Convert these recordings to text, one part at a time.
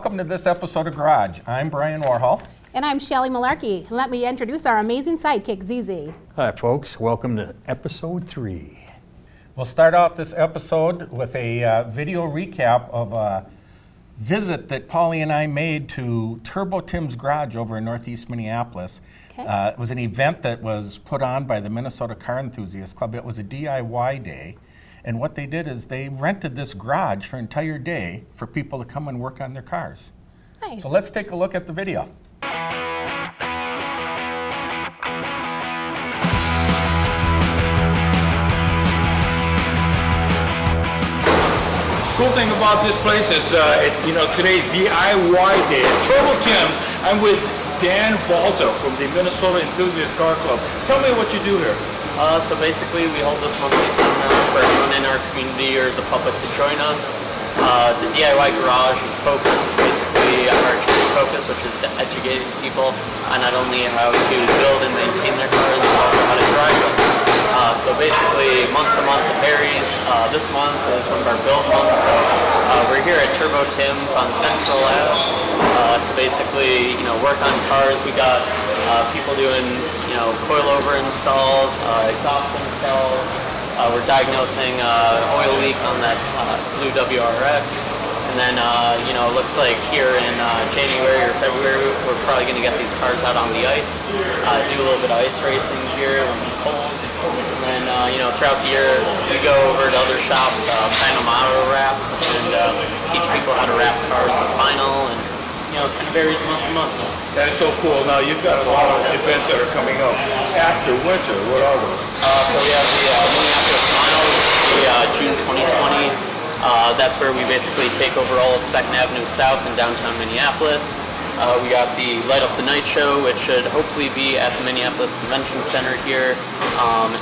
Welcome to this episode of Garage. I'm Brian Warhol. And I'm Shelly Malarkey. Let me introduce our amazing sidekick, ZZ. Hi, folks. Welcome to episode 3. We'll start off this episode with a video recap of a visit that Paulie and I made to Turbo Tim's Garage over in Northeast Minneapolis. Okay. It was an event that was put on by the Minnesota Car Enthusiast Club. It was a DIY day. And what they did is they rented this garage for an entire day for people to come and work on their cars. Nice. So let's take a look at the video. Cool thing about this place is, today's DIY day at Turbo Tim's. I'm with Dan Balta from the Minnesota Enthusiast Car Club. Tell me what you do here. So basically, we hold this monthly seminar for everyone in our community or the public to join us. The DIY Garage is basically our true focus, which is to educate people on not only how to build and maintain their cars, but also how to drive them. So basically, month to month it varies. This month is one of our build months, so we're here at Turbo Tim's on Central Ave to basically, work on cars. We got people doing, coilover installs, exhaust installs. We're diagnosing oil leak on that blue WRX. And then, it looks like here in January or February, we're probably going to get these cars out on the ice, do a little bit of ice racing here when it's cold. And then, throughout the year, we go over to other shops, Final Auto wraps, and teach people how to wrap cars with vinyl, and, it kind of varies month to month. That is so cool. Now, you've got a lot of events that are coming up after winter. What are those? So we have the Minneapolis Vinyl, June 2020. That's where we basically take over all of 2nd Avenue South in downtown Minneapolis. We got the Light Up the Night show, which should hopefully be at the Minneapolis Convention Center here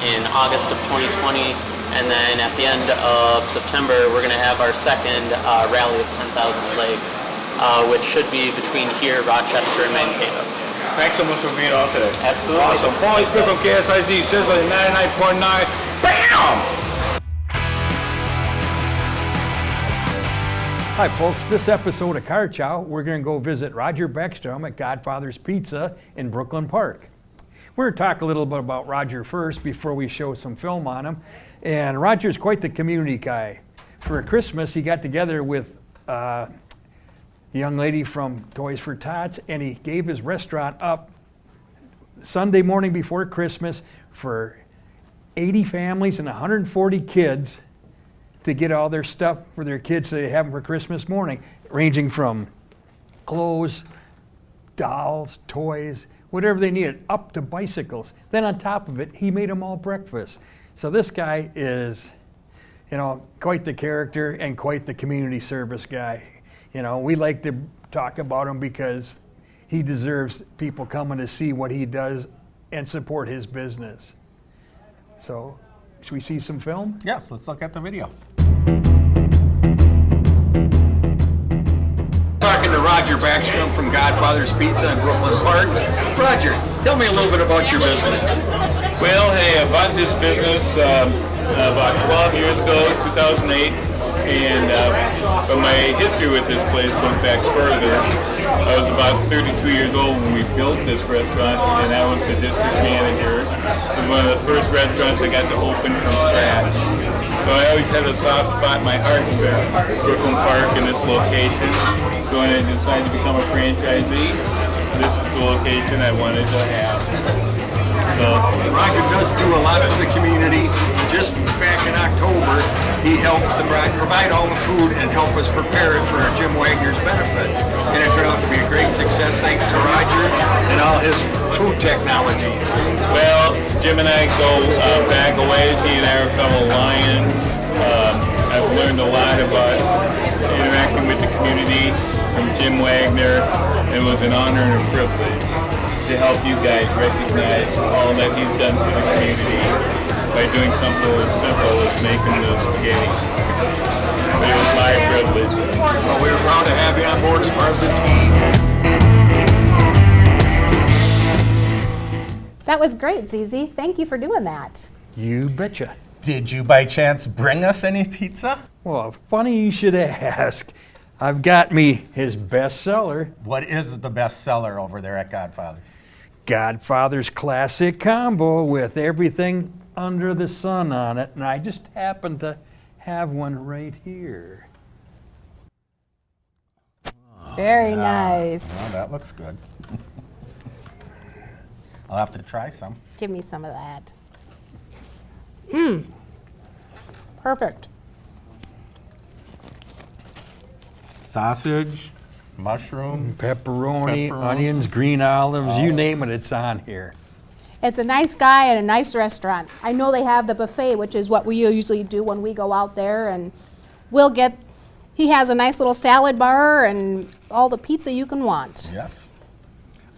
in August of 2020. And then at the end of September, we're going to have our second Rally of 10,000 Legs, which should be between here, Rochester, and Mankato. Thanks so much for being on today. Absolutely. Awesome. Paulie Smith from KSIZ, Sizzling 99.9. Bam! Hi, folks. This episode of Car Chow, we're going to go visit Roger Beckstrom at Godfather's Pizza in Brooklyn Park. We're going to talk a little bit about Roger first before we show some film on him. And Roger's quite the community guy. For Christmas, he got together with a young lady from Toys for Tots, and he gave his restaurant up Sunday morning before Christmas for 80 families and 140 kids to get all their stuff for their kids so they have them for Christmas morning, ranging from clothes, dolls, toys, whatever they needed, up to bicycles. Then on top of it, he made them all breakfast. So this guy is, quite the character and quite the community service guy. We like to talk about him because he deserves people coming to see what he does and support his business. So, should we see some film? Yes, let's look at the video. Talking to Roger Beckstrom from Godfather's Pizza in Brooklyn Park. Roger, tell me a little bit about your business. Well, hey, I bought this business about 12 years ago, 2008, and but my history with this place goes back further. I was about 32 years old when we built this restaurant, and I was the district manager. It was one of the first restaurants I got to open from scratch. So I always had a soft spot in my heart for Brooklyn Park and this location. So when I decided to become a franchisee, this is the location I wanted to have. So Roger does do a lot for the community. Just back in October, he helps provide all the food and help us prepare it for Jim Wagner's benefit. And it turned out to be a great success thanks to Roger and all his food technologies. Well, Jim and I go back a ways. He and I are fellow Lions. I've learned a lot about interacting with the community from Jim Wagner. It was an honor and a privilege to help you guys recognize all that he's done for the community by doing something as simple as making the spaghetti. But it was my privilege. Well, we were proud to have you on board as part of the team. That was great, ZZ. Thank you for doing that. You betcha. Did you by chance bring us any pizza? Well, funny you should ask. I've got me his bestseller, What is the best seller over there at Godfather's? Godfather's Classic Combo with everything under the sun on it. And I just happen to have one right here. Very nice. Well, that looks good. I'll have to try some. Give me some of that. Perfect. Sausage, mushroom. Pepperoni, Pepperoni. onions, green olives, you name it, it's on here. It's a nice guy and a nice restaurant. I know they have the buffet, which is what we usually do when we go out there, and he has a nice little salad bar and all the pizza you can want. Yes.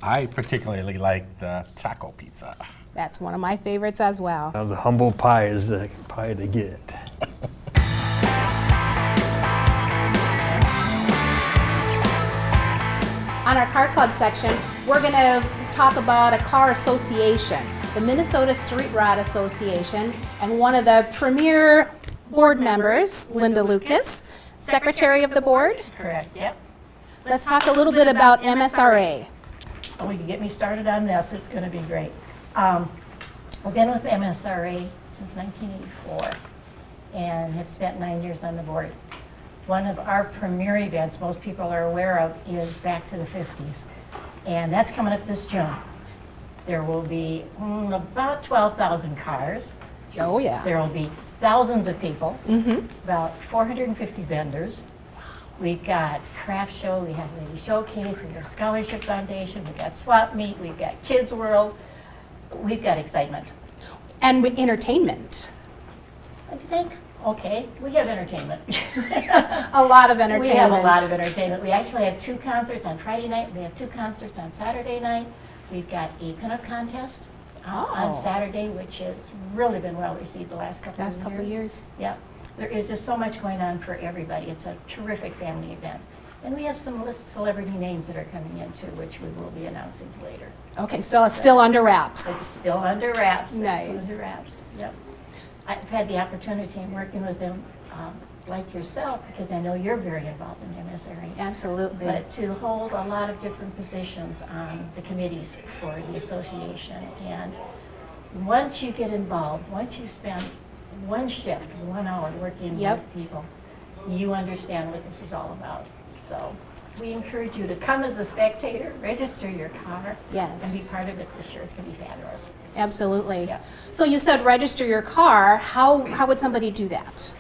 I particularly like the taco pizza. That's one of my favorites as well. Now, the humble pie is the pie to get. On our car club section, we're going to talk about a car association, the Minnesota Street Rod Association, and one of the premier board members, Linda Lucas, secretary of the board. Correct, yep. Let's talk a little bit about MSRA. Oh, you can get me started on this, it's gonna be great. I've been with MSRA since 1984 and have spent 9 years on the board. One of our premier events most people are aware of is Back to the 50s. And that's coming up this June. There will be about 12,000 cars. Oh, yeah. There will be thousands of people, about 450 vendors. We've got craft show, we have lady showcase, we have scholarship foundation, we've got swap meet, we've got kids world. We've got excitement. And entertainment. What do you think? Okay, we have entertainment. A lot of entertainment. We have a lot of entertainment. We actually have 2 concerts on Friday night. We have 2 concerts on Saturday night. We've got a pinup contest on Saturday, which has really been well received the last couple of years. Yep. There is just so much going on for everybody. It's a terrific family event. And we have some celebrity names that are coming in too, which we will be announcing later. Okay, so it's still under wraps. It's still under wraps. Nice. It's still under wraps. Yep. I've had the opportunity in working with them like yourself, because I know you're very involved in MSRA. Absolutely. But to hold a lot of different positions on the committees for the association. And once you get involved, once you spend one shift, 1 hour working with people, you understand what this is all about. So we encourage you to come as a spectator, register your car, and be part of it this year. It's going to be fabulous. Absolutely. Yeah. So you said register your car. How would somebody do that?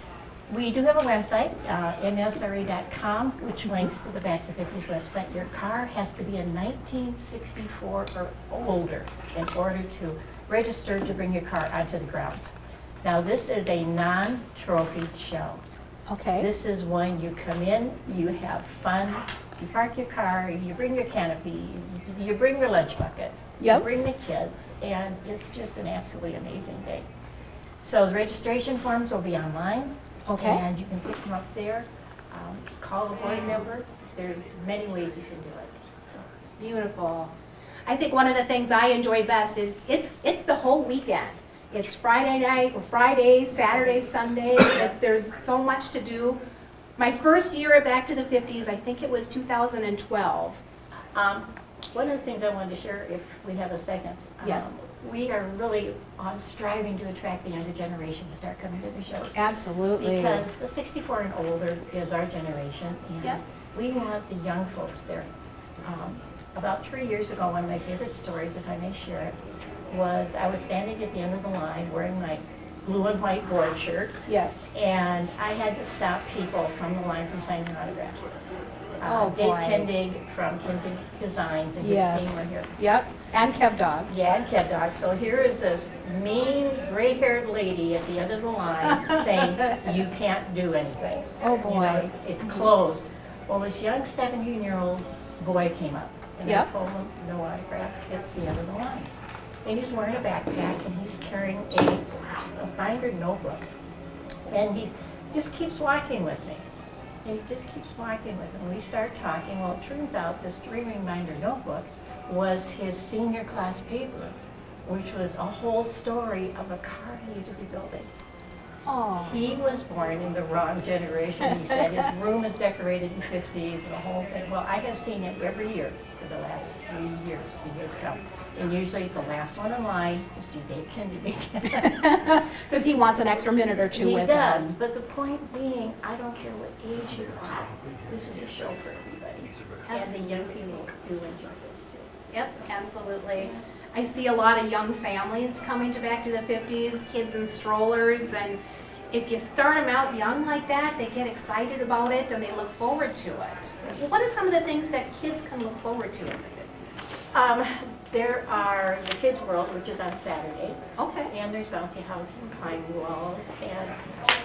We do have a website, msra.com, which links to the Back to 50s website. Your car has to be a 1964 or older in order to register to bring your car onto the grounds. Now, this is a non-trophy show. Okay. This is when you come in, you have fun, you park your car, you bring your canopies, you bring your lunch bucket, you bring the kids, and it's just an absolutely amazing day. So the registration forms will be online. Okay. And you can pick them up there, call the board member. There's many ways you can do it. So. Beautiful. I think one of the things I enjoy best is it's the whole weekend. It's Friday night, or Friday, Saturday, Sunday. There's so much to do. My first year at Back to the 50s, I think it was 2012. One of the things I wanted to share, if we have a second. Yes. We are really striving to attract the younger generation to start coming to the shows. Absolutely. Because the 64 and older is our generation, and we want the young folks there. About 3 years ago, one of my favorite stories, if I may share it, was I was standing at the end of the line wearing my blue and white board shirt. Yeah. And I had to stop people from the line from signing autographs. Dave boy. Kendig from Kendig Designs and his team were here. Yep. And Kev Dog. Yeah, and Kev Dog. So here is this mean, gray-haired lady at the end of the line saying, you can't do anything. Oh, boy. You know, it's closed. Well, this young 17-year-old boy came up, and I told him, no autograph, it's the end of the line. And he's wearing a backpack, and he's carrying a binder notebook. And he just keeps walking with me. And he just keeps walking with him. We start talking. Well, it turns out this 3-ring binder notebook was his senior class paper, which was a whole story of a car he's rebuilding. Oh, He was born in the wrong generation. He said his room is decorated in 50s and the whole thing. Well, I have seen him every year for the last 3 years. He has come. And usually the last one in line to see Dave Kendi begin. because he wants an extra minute or two He with does, him. but the point being, I don't care what age you are. This is a show for everybody. And the young people do enjoy this too. Yep, absolutely. I see a lot of young families coming to Back to the 50s, kids in strollers, and if you start them out young like that, they get excited about it and they look forward to it. What are some of the things that kids can look forward to in the 50s? There are the Kids World, which is on Saturday. Okay. And there's bouncy houses and climbing walls and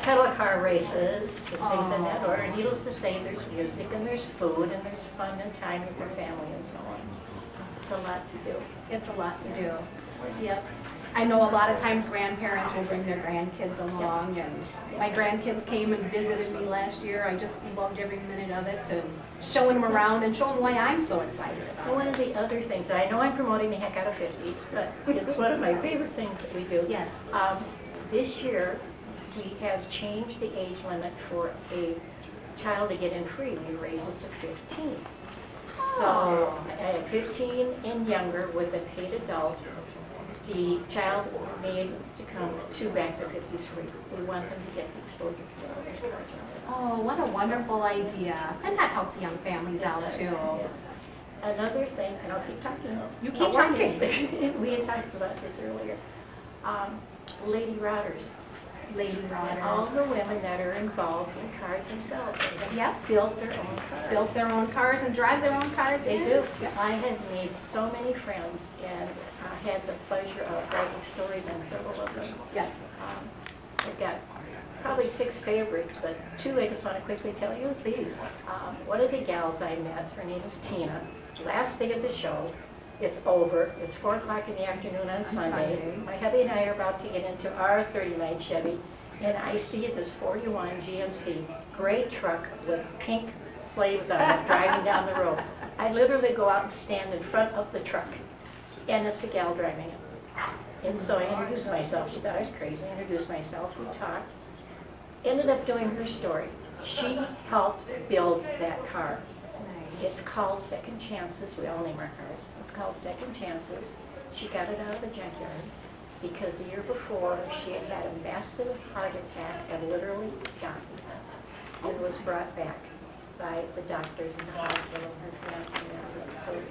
pedal car races and things in that order. Needless to say, there's music and there's food and there's fun and time with your family and so on. It's a lot to do. It's a lot to do. Yep. I know a lot of times grandparents will bring their grandkids along, and my grandkids came and visited me last year. I just loved every minute of it, and showing them around and showing why I'm so excited about And one of it. the other things, I know I'm promoting the heck out of 50s, but it's one of my favorite things that we do. Yes. This year, we have changed the age limit for a child to get in free. We raised it to 15. So, at 15 and younger with a paid adult, the child may to come to Back to 50s free. We want them to get the exposure to all these cars. Oh, what a wonderful idea. And that helps young families out too. Yeah. Another thing, and I'll keep talking. You keep talking. We had talked about this earlier. Lady Routers. Lady And all Riders the women that are involved in cars themselves. They have Yep. built their own cars. built their own cars and drive their own cars They in. do. I have made so many friends and had the pleasure of writing stories on several of them. Yep. I've got probably 6 favorites, but 2 I just want to quickly tell you. Please. One of the gals I met, her name is Tina. Last day of the show, it's over. It's 4 o'clock in the afternoon on Sunday. Sunday. My hubby and I are about to get into our 39 Chevy, and I see this 41 GMC, gray truck with pink flames on it, driving down the road. I literally go out and stand in front of the truck, and it's a gal driving it. And so I introduced myself. She thought I was crazy. I introduced myself. We talked. Ended up doing her story. She helped build that car. It's called Second Chances. We all name our cars. It's called Second Chances. She got it out of the junkyard because the year before she had had a massive heart attack and literally died and was brought back by the doctors in the hospital and her friends and everything.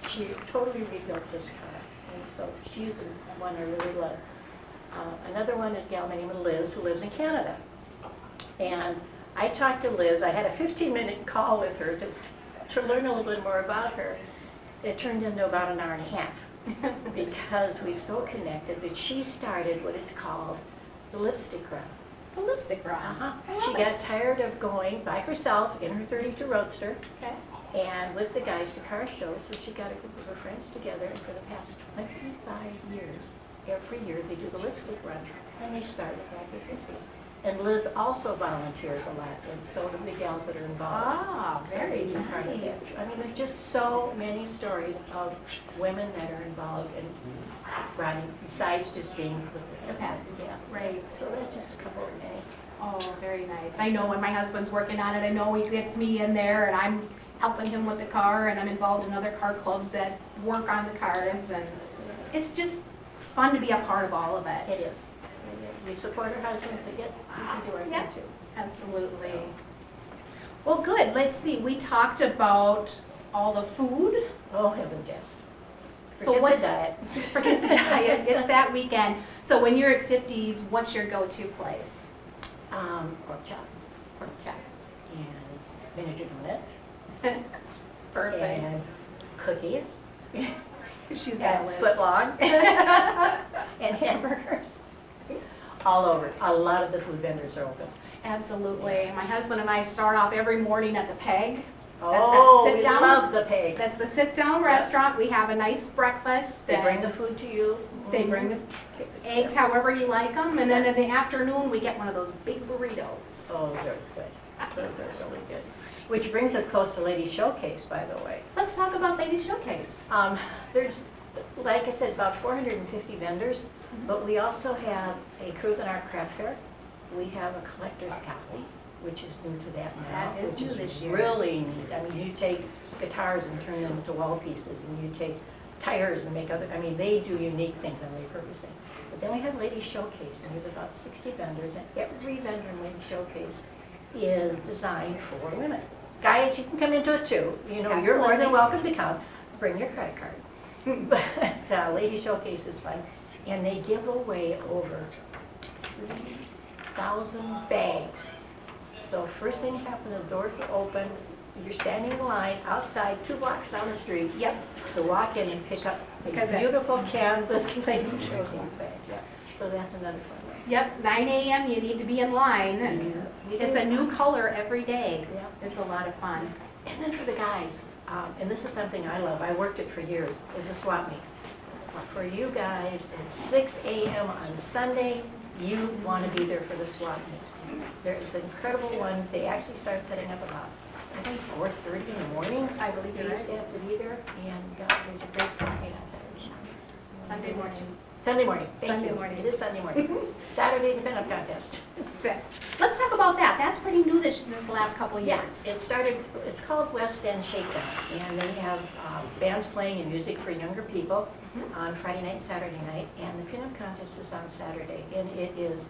So she totally rebuilt this car. And so she's the one I really love. Another one is a gal named Liz who lives in Canada. And I talked to Liz. I had a 15-minute call with her to learn a little bit more about her. It turned into about an hour and a half because we so connected. But she started what is called the lipstick run. The lipstick run. I She love got it. tired of going by herself in her 32 Roadster Okay. and with the guys to car shows, so she got a group of her friends together, and for the past 25 years, every year they do the lipstick run, and they started back in the 50s. And Liz also volunteers a lot, and so do the gals that are involved. Ah, So very they do part of nice. that. I mean, there's just so many stories of women that are involved in running, besides just being with the Capacity, Yeah. right. So that's just a couple of many. Oh, very nice. I know when my husband's working on it, I know he gets me in there and I'm helping him with the car and I'm involved in other car clubs that work on the cars and it's just fun to be a part of all of it. It is. We support our husband, but yet we can do our Yeah. thing too. Absolutely. Well, good. Let's see. We talked about all the food. Oh, heavens, yes. So Forget what's the diet. Forget the diet. It's that weekend. So when you're at 50s, what's your go-to place? Pork chop Pork chop. and miniature donuts Perfect. and cookies She's got a and list. footlong and hamburgers. All over. A lot of the food vendors are open. Absolutely. My husband and I start off every morning at the Peg. Oh, we sit-down. love the pig. That's the sit-down restaurant. We have a nice breakfast. They bring and the food to you. They bring the eggs however you like them, and then in the afternoon, we get one of those big burritos. Oh, those good. Those are really good. Which brings us close to Ladies Showcase, by the way. Let's talk about Lady Showcase. There's, like I said, about 450 vendors, but we also have a cruise and art craft fair. We have a collector's alley, which is new to that now. That is which new this year. Really neat. I mean, you take guitars and turn them into wall pieces, and you take tires and make other, I mean, they do unique things in repurposing. But then we have Ladies Showcase, and there's about 60 vendors, and every vendor in Ladies Showcase is designed for women. Guys, you can come into it too. You know, you're more than Absolutely. welcome to come. Bring your credit card. But Ladies Showcase is fun, and they give away over 3,000 bags. So first thing happens, the doors are open, you're standing in line outside, 2 blocks down the street. Yep. To walk in and pick up a Because that- beautiful canvas Ladies Showcase bag. So that's another fun way. Yep, 9 a.m. you need to be in line, and it's a new color every day. Yep. It's a lot of fun. And then for the guys, and this is something I love, I worked it for years, is a swap meet. For you guys, at 6 a.m. on Sunday, you want to be there for the swap meet. There's an incredible one, they actually start setting up about, I think, 4:30 in the morning. I believe you're You just right. have to be there, and there's a great swap meet on Saturday. Sunday morning. Sunday morning, thank Sunday you. morning. It is Sunday morning. Saturday's a pin-up contest. Sick. Let's talk about that. That's pretty new this last couple of Yes, years. it started, it's called West End Shakedown, and they have bands playing and music for younger people on Friday night and Saturday night, and the pinup contest is on Saturday, and it is,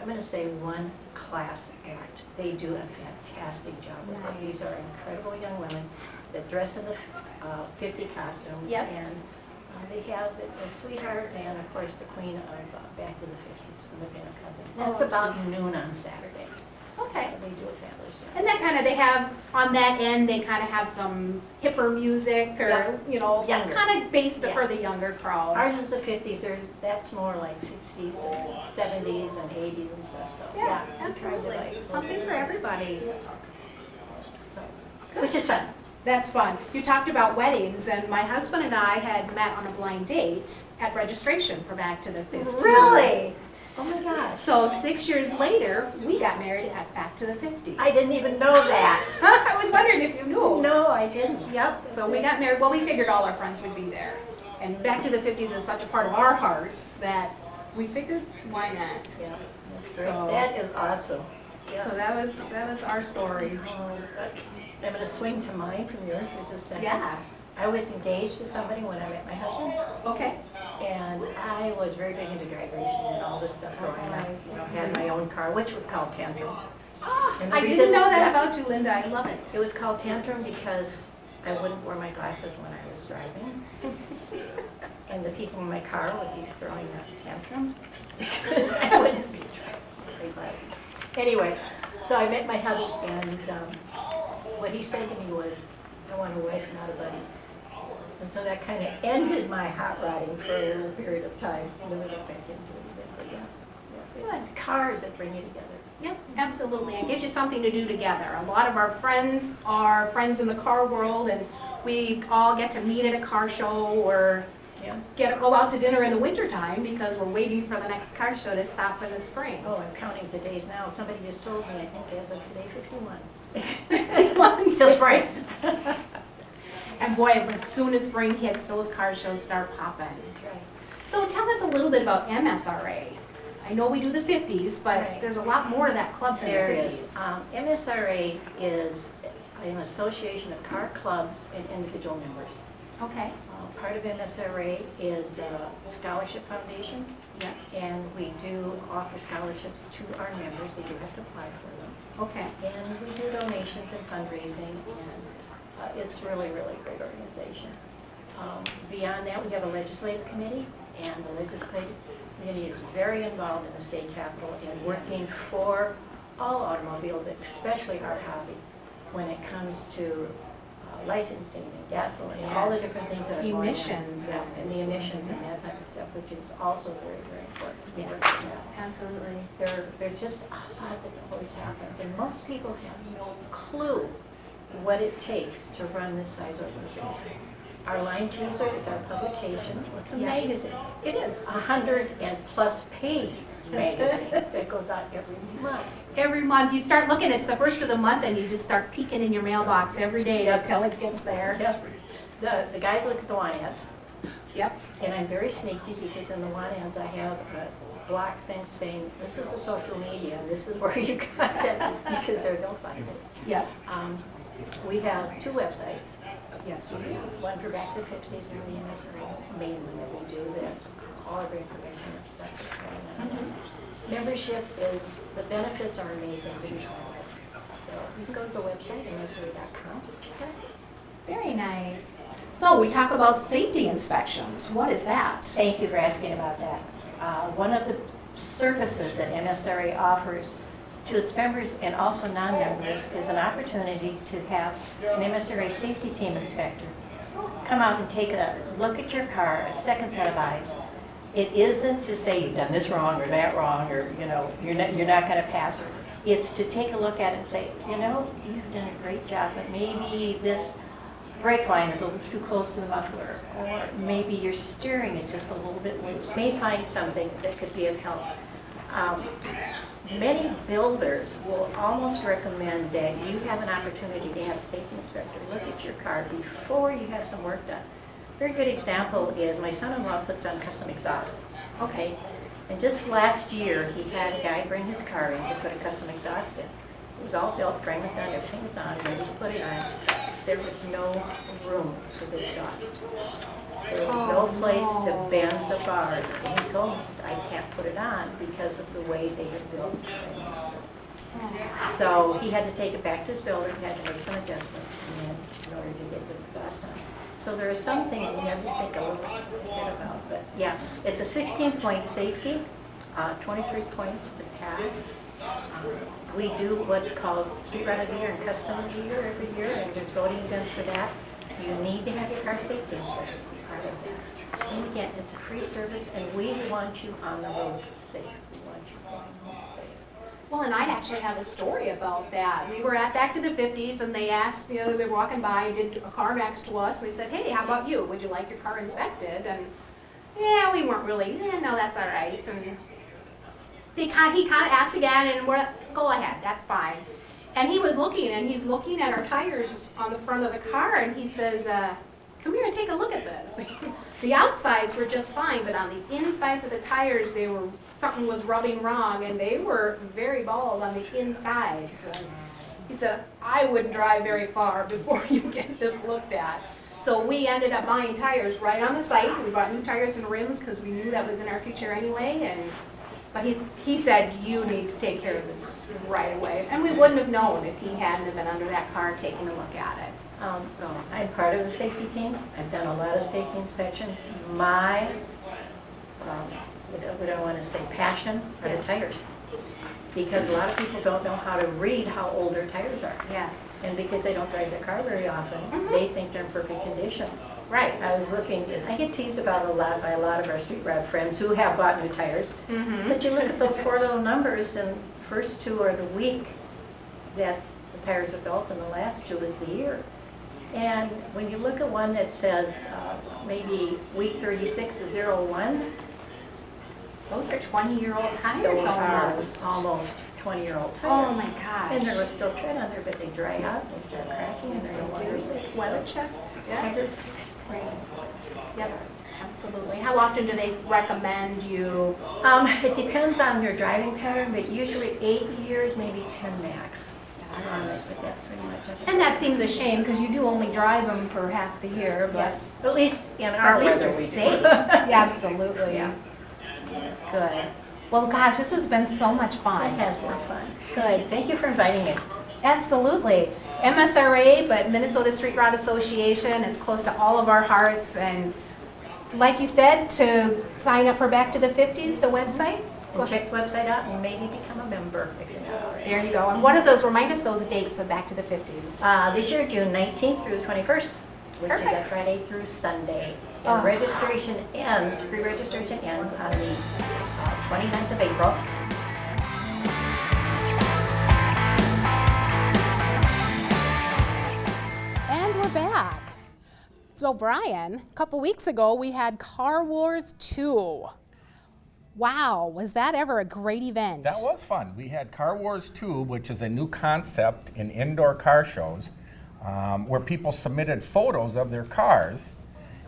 I'm gonna say, one class act. They do a fantastic job with it. These are Nice. incredible young women that dress in the 50 costumes, Yep. and they have the sweetheart and, of course, the queen of Back to the 50s, the pinup contest. That's Oh, about noon on Saturday. Okay. So they do a fabulous job. And that kind of, they have, on that end, they kind of have some hipper music or, Yeah. you know, Younger. kind of based Yeah. for the younger crowd. Ours is the 50s, that's more like 60s and 70s and 80s and stuff, so, Yeah, yeah. we tried to, absolutely. like, Something for everybody. So, which is fun. That's fun. You talked about weddings, and my husband and I had met on a blind date at registration for Back to the 50s. Really? Oh my gosh. So 6 years later, we got married at Back to the 50s. I didn't even know that. I was wondering if you knew. No, I didn't. Yep, so we got married, well, we figured all our friends would be there. And Back to the 50s is such a part of our hearts that we figured, why not? Yeah, that's great. So- That is awesome. So that was our story. I'm gonna swing to mine from yours for just a second. Yeah, I was engaged to somebody when I met my husband, okay. and I was very big into drag racing and all this stuff growing up. You know, had my own car, which was called Tantrum. And the I reason- didn't know that yeah. about you, Linda, I love it. It was called Tantrum because I wouldn't wear my glasses when I was driving. And the people in my car would be throwing a tantrum because I wouldn't be driving with my glasses. Anyway, so I met my hubby, and what he said to me was, I want a wife, not a buddy. And so that kind of ended my hot rodding for a little period of time. And then we got back into it again, but yeah. It's Good. the cars that bring you together. Yep, absolutely. It gives you something to do together. A lot of our friends are friends in the car world, and we all get to meet at a car show or Yeah. go out to dinner in the wintertime because we're waiting for the next car show to stop in the spring. Oh, I'm counting the days now. Somebody just told me, I think as of today, 51. Till spring. And boy, as soon as spring hits, those car shows start popping. So tell us a little bit about MSRA. I know we do the 50s, but Right. there's a lot more of that club than There the is. 50s. MSRA is an association of car clubs and individual members. Okay, Part of MSRA is the Scholarship Foundation, yeah, and we do offer scholarships to our members. They do have to apply for them. okay. And we do donations and fundraising, and it's really, really a great organization. Beyond that, we have a legislative committee, and the legislative committee is very involved in the state capitol and working Yes. for all automobiles, especially our hobby, when it comes to licensing and gasoline, all the Yes. different things that are going on. Emissions. Yeah, and the emissions and that type of stuff, which is also very, very important. Yes, Yeah. absolutely. There's just a lot that always happens, and most people have no clue what it takes to run this size organization. Our line teaser is our publication, it's a Yeah. magazine, It is. 100+ page magazine that goes out every month. Every month, you start looking, it's the first of the month, and you just start peeking in your mailbox every day Yep. until it gets there. Yep. The guys look at the want ads, Yep. and I'm very sneaky because in the want ads I have block things saying, this is a social media, and this is where you got it, because they'll find it. Yep. We have 2 websites. Yes. One for Back to the 50s and the MSRA main one that we do that all of our information is that's what's going on. Membership is, the benefits are amazing. So you can go to the website, MSRA.com. Very nice. So we talk about safety inspections. What is that? Thank you for asking about that. One of the services that MSRA offers to its members and also non-members is an opportunity to have an MSRA safety team inspector come out and take a look at your car, a second set of eyes. It isn't to say you've done this wrong or that wrong, or you're not going to pass. It's to take a look at it and say, you've done a great job, but maybe this brake line is a little too close to the muffler, or maybe your steering is just a little bit loose. You may find something that could be of help. Many builders will almost recommend that you have an opportunity to have a safety inspector look at your car before you have some work done. A very good example is my son-in-law puts on custom exhaust. Okay, and just last year he had a guy bring his car in to put a custom exhaust in. It was all built, frame was done, everything was on, ready to put it on. There was no room for the exhaust. There was no place to bend the bars. And he told us, I can't put it on because of the way they had built it. So he had to take it back to his builder, he had to make some adjustments in order to get the exhaust on. So there are some things you have to think a little bit about. But yeah, it's a 16-point safety, 23 points to pass. We do what's called Street Rod of the Year and Custom of the Year every year, and there's voting events for that. You need to have your car safety inspector be part of that. And again, it's a free service, and we want you on the road safe. We want you going home safe. Well, and I actually have a story about that. We were at Back to the 50s, and they asked, they were walking by, did a car next to us. We said, hey, how about you? Would you like your car inspected? And yeah, we weren't really, no, that's all right. And he kind of asked again, and we're, go ahead, that's fine. And he was looking, and he's looking at our tires on the front of the car, and he says, come here and take a look at this. The outsides were just fine, but on the insides of the tires, something was rubbing wrong, and they were very bald on the insides. And he said, I wouldn't drive very far before you get this looked at. So we ended up buying tires right on the site. We bought new tires and rims because we knew that was in our future anyway. But he said, you need to take care of this right away. And we wouldn't have known if he hadn't been under that car taking a look at it. So I'm part of the safety team. I've done a lot of safety inspections. My, what do I want to say, passion are the tires. Because a lot of people don't know how to read how old their tires are. Yes. And because they don't drive their car very often, they think they're in perfect condition. Right. I was looking, I get teased about by a lot of our street rod friends who have bought new tires. But you look at those 4 little numbers, and first 2 are the week that the tires are built, and the last 2 is the year. And when you look at one that says maybe week 36 is 01, those are 20-year-old tires those almost. are almost 20-year-old Oh tires. my gosh. And there was still tread on there, but they dry out, they start cracking, and they're no longer safe. Weather checked. Yeah. Tires spring. Yep. Absolutely. How often do they recommend you? It depends on your driving pattern, but usually 8 years, maybe 10 max. And that seems a shame because you do only drive them for half the year, but At least in our at least weather you're we do. safe. Yeah, absolutely. Yeah. Good. Well, gosh, this has been so much It fun. has been fun. Good. Thank you for inviting me. Absolutely. MSRA, but Minnesota Street Rod Association, it's close to all of our hearts. And like you said, to sign up for Back to the 50s, the website. And check the website out and maybe become a member if you're not already. There you go. And what are those, remind us those dates of Back to the 50s. This year, June 19th through the 21st, which is a Perfect. Friday through Sunday. Oh. And registration ends, pre-registration ends on the 29th of April. And we're back. So Brian, a couple weeks ago we had Car Wars 2. Wow, was that ever a great event? That was fun. We had Car Wars 2, which is a new concept in indoor car shows, where people submitted photos of their cars,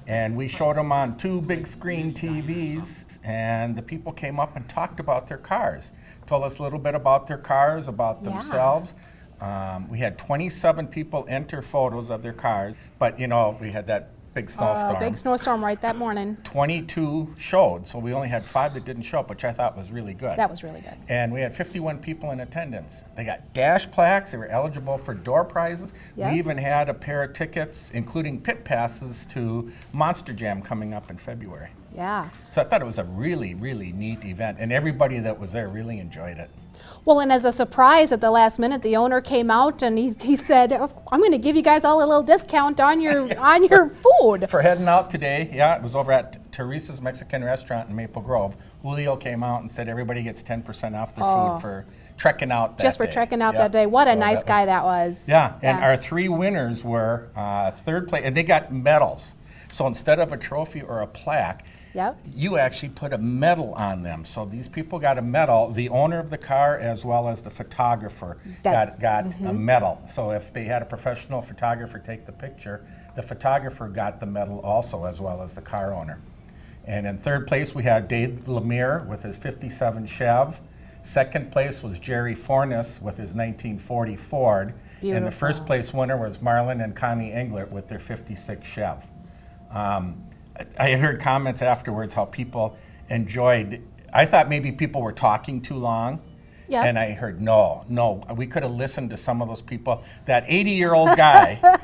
And we showed them on 2 big screen TVs, and the people came up and talked about their cars. Told us a little bit about their cars, about themselves. We had 27 people enter photos of their cars, but you know, we had that big snowstorm. Big snowstorm right that morning. 22 showed, so we only had 5 that didn't show up, which I thought was really good. That was really good. And we had 51 people in attendance. They got dash plaques, they were eligible for door prizes. Yep. We even had a pair of tickets, including pit passes to Monster Jam coming up in February. Yeah. So I thought it was a really, really neat event, and everybody that was there really enjoyed it. Well, and as a surprise at the last minute, the owner came out and he said, I'm going to give you guys all a little discount on your your food. For heading out today, it was over at Teresa's Mexican Restaurant in Maple Grove. Julio came out and said everybody gets 10% off their food for trekking out that Just for day. trekking out that day. What a nice guy that was. Yeah, and our 3 winners were 3rd place, and they got medals. So instead of a trophy or a plaque, you actually put a medal on them. So these people got a medal. The owner of the car as well as the photographer got a medal. So if they had a professional photographer take the picture, the photographer got the medal also as well as the car owner. And in 3rd place we had Dave Lemire with his 57 Chev. 2nd place was Jerry Fornes with his 1940 Ford. Beautiful. And the 1st place winner was Marlon and Connie Englert with their 56 Chev. I had heard comments afterwards how people enjoyed. I thought maybe people were talking too long. Yeah. And I heard, no, we could have listened to some of those people. That 80-year-old guy,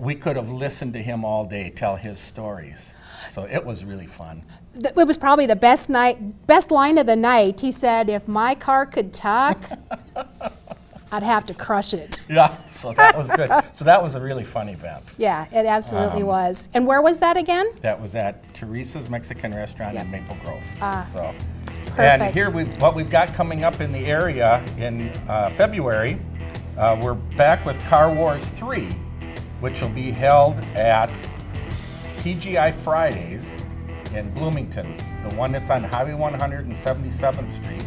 we could have listened to him all day tell his stories. So it was really fun. It was probably the best line of the night. He said, if my car could talk, I'd have to crush it. Yeah, so that was good. So that was a really fun event. Yeah, it absolutely was. And where was that again? That was at Teresa's Mexican Restaurant in Maple Grove. So, perfect. and here what we've got coming up in the area in February, we're back with Car Wars 3, which will be held at TGI Fridays in Bloomington, the one that's on Highway 177th Street.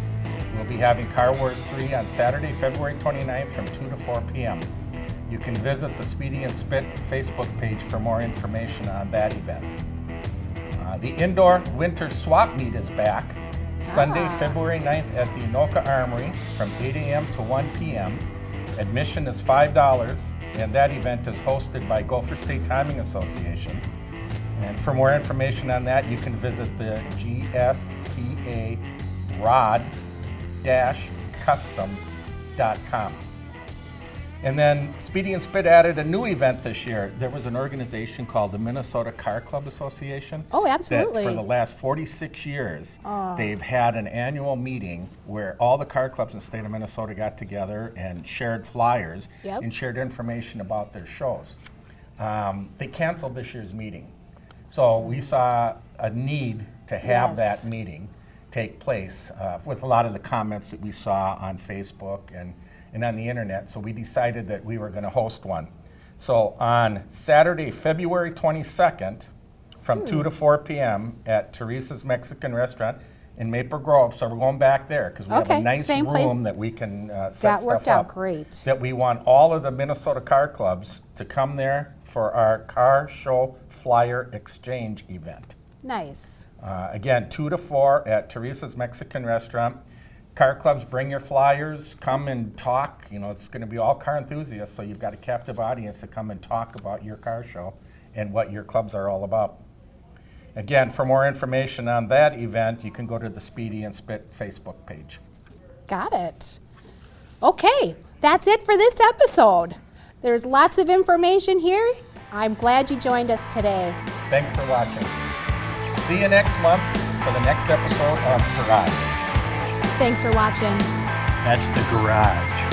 We'll be having Car Wars 3 on Saturday, February 29th from 2 to 4 p.m. You can visit the Speedy and Spit Facebook page for more information on that event. The indoor winter swap meet is back Sunday, February 9th at the Anoka Armory from 8 a.m. to 1 p.m. Admission is $5, and that event is hosted by Gopher State Timing Association. And for more information on that, you can visit the GSTA Rod-Custom.com. And then Speedy and Spit added a new event this year. There was an organization called the Minnesota Car Club Association. Oh, absolutely. That for the last 46 years, they've had an annual meeting where all the car clubs in the state of Minnesota got together and shared flyers and shared information about their shows. They canceled this year's meeting. So we saw a need to have that meeting take place with a lot of the comments that we saw on Facebook and on the internet. So we decided that we were going to host one. So on Saturday, February 22nd, from 2 to 4 p.m. at Teresa's Mexican Restaurant in Maple Grove. So we're going back there because we have a nice room that we can set stuff up. That worked out great. That we want all of the Minnesota car clubs to come there for our car show flyer exchange event. Nice. Again, 2 to 4 at Teresa's Mexican Restaurant. Car clubs, bring your flyers, come and talk. You know, it's going to be all car enthusiasts, so you've got a captive audience to come and talk about your car show and what your clubs are all about. Again, for more information on that event, you can go to the Speedy and Spit Facebook page. Got it. Okay, that's it for this episode. There's lots of information here. I'm glad you joined us today. Thanks for watching. See you next month for the next episode of Garage. Thanks for watching. That's the garage.